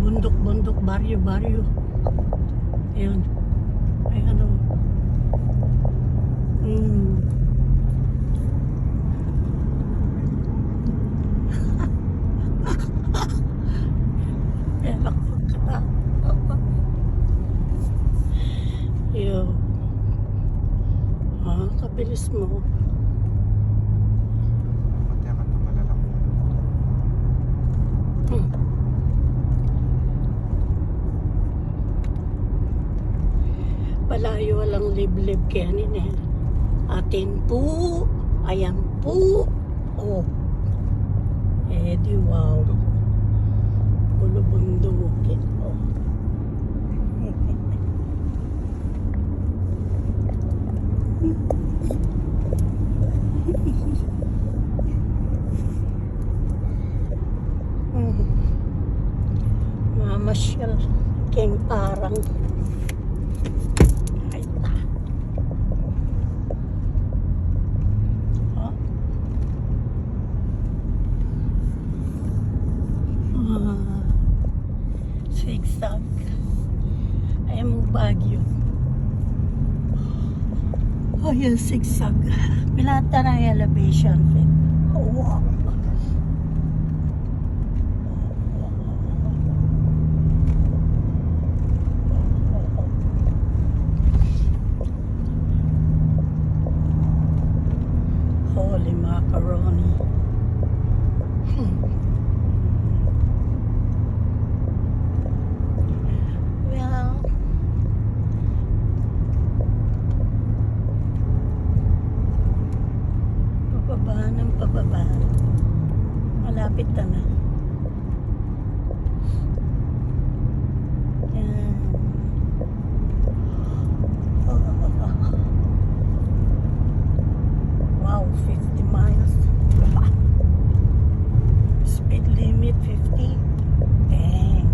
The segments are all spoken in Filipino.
bundok-bundok, baryo-baryo. Ayan. Ay ano. Ayan ako. Yo. Kabilis mo. Matayakan na pala lang. Palayo walang liblib kaya nila. Atin po. Ayan po. Oh. Eh di wow. Bulubundukin. Oh. Mamasyal keng parang ay ta. Zigzag. Ayan mo Baguio. Oh yan, zigzag. Pilata na elevation fit. Oh wow. Holy macaroni. Well, pababa ng pababa. Malapit na na. Yan. Wow, 50 miles. Speed limit 50. Dang.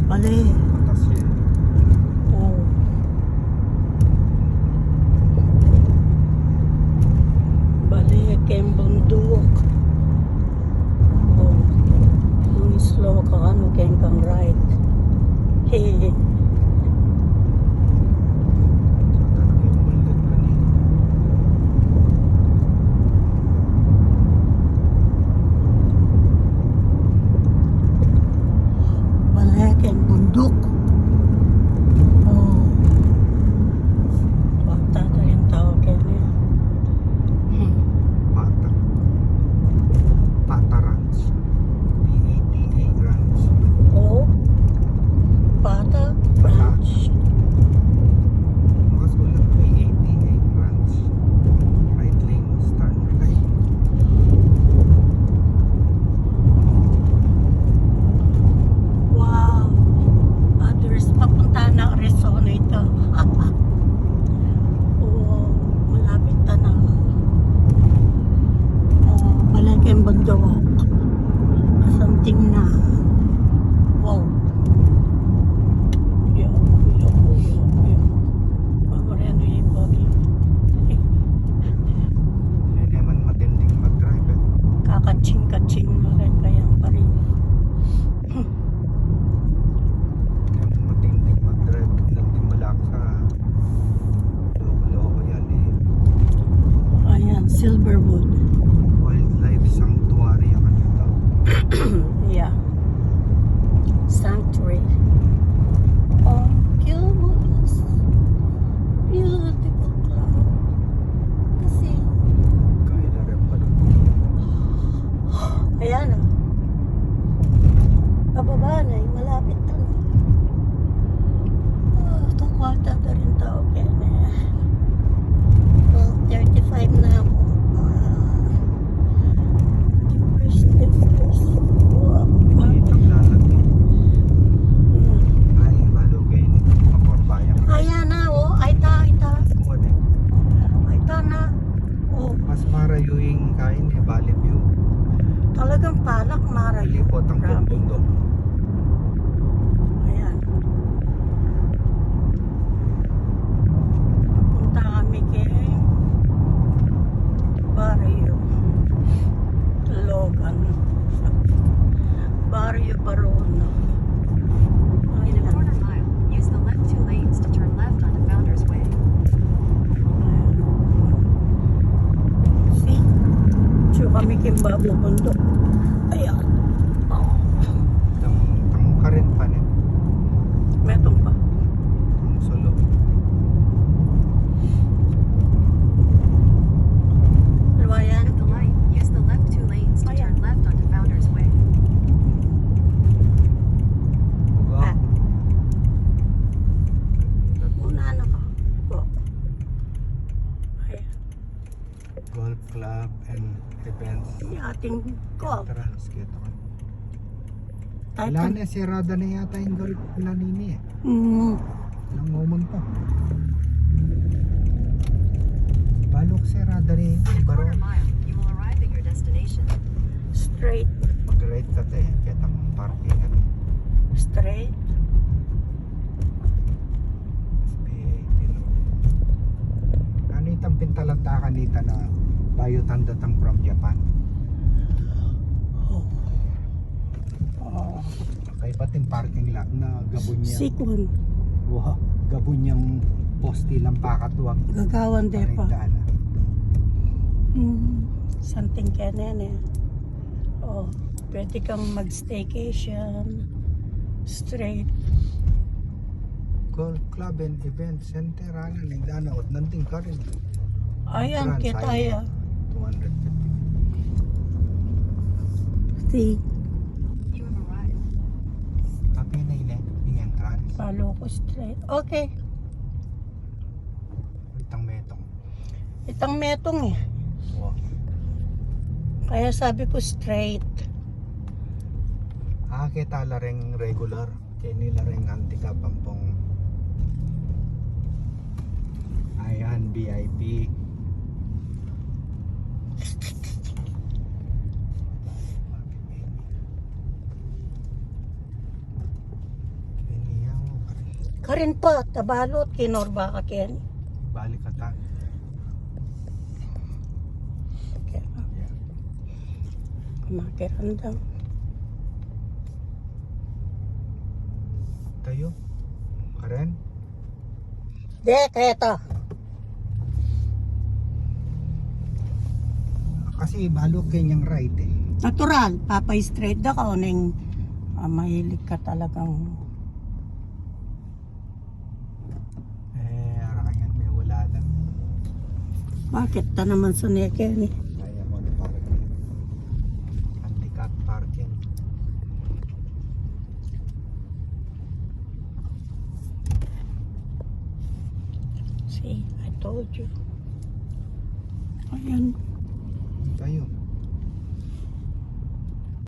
Mali. Matas yun. Oh. Balik ang bundok. Oh. Kung slow ka, ano kang right. Hey. Balik ang bundok. parking ko. Trans, kita ka. Kahit Wala na, sirada na yata yung Golf Planini eh. Ilang moment pa. Balok sirada na yung In a quarter baro. mile, you will arrive at your destination. straight. Mag-right ka tayo, kitang parking at Straight. SB18. Ano itang pintalanta kanita na bayutan datang from Japan? Oh. Oh. Kaya pating parking lot na gabon niya. Sikon. Wow, gabon niyang posti lang pakatuwag. Gagawan de pa. Parintaan. Something kanan eh. Oh, pwede kang mag-staycation. Straight. Golf Club and Event Center, ano, nagdanaot, nanting ka rin. Ayan, Trans, kita ayan. ya. 250. See, You have arrived. Tapi na yun eh, yung entrance. follow ko straight. Okay. Itang metong. Itang metong eh. Wow. Kaya sabi ko straight. Kita lareng regular. Kaya nila ring handicap ang pong ayan, VIP. Karin pa, tabalot, kinorba ka Ken. Balik ka ta. Kaya, Yeah. kumakirandang. Tayo. Karen. De, keta. Kasi balok kanyang right eh. Natural, papay straight da ka neng mahilig ka talagang Arakanyan may wala lang. bakit ta naman sa neke ni. Kaya mo na parking. Handicap parking. See, I told you. Ayan. Tayo.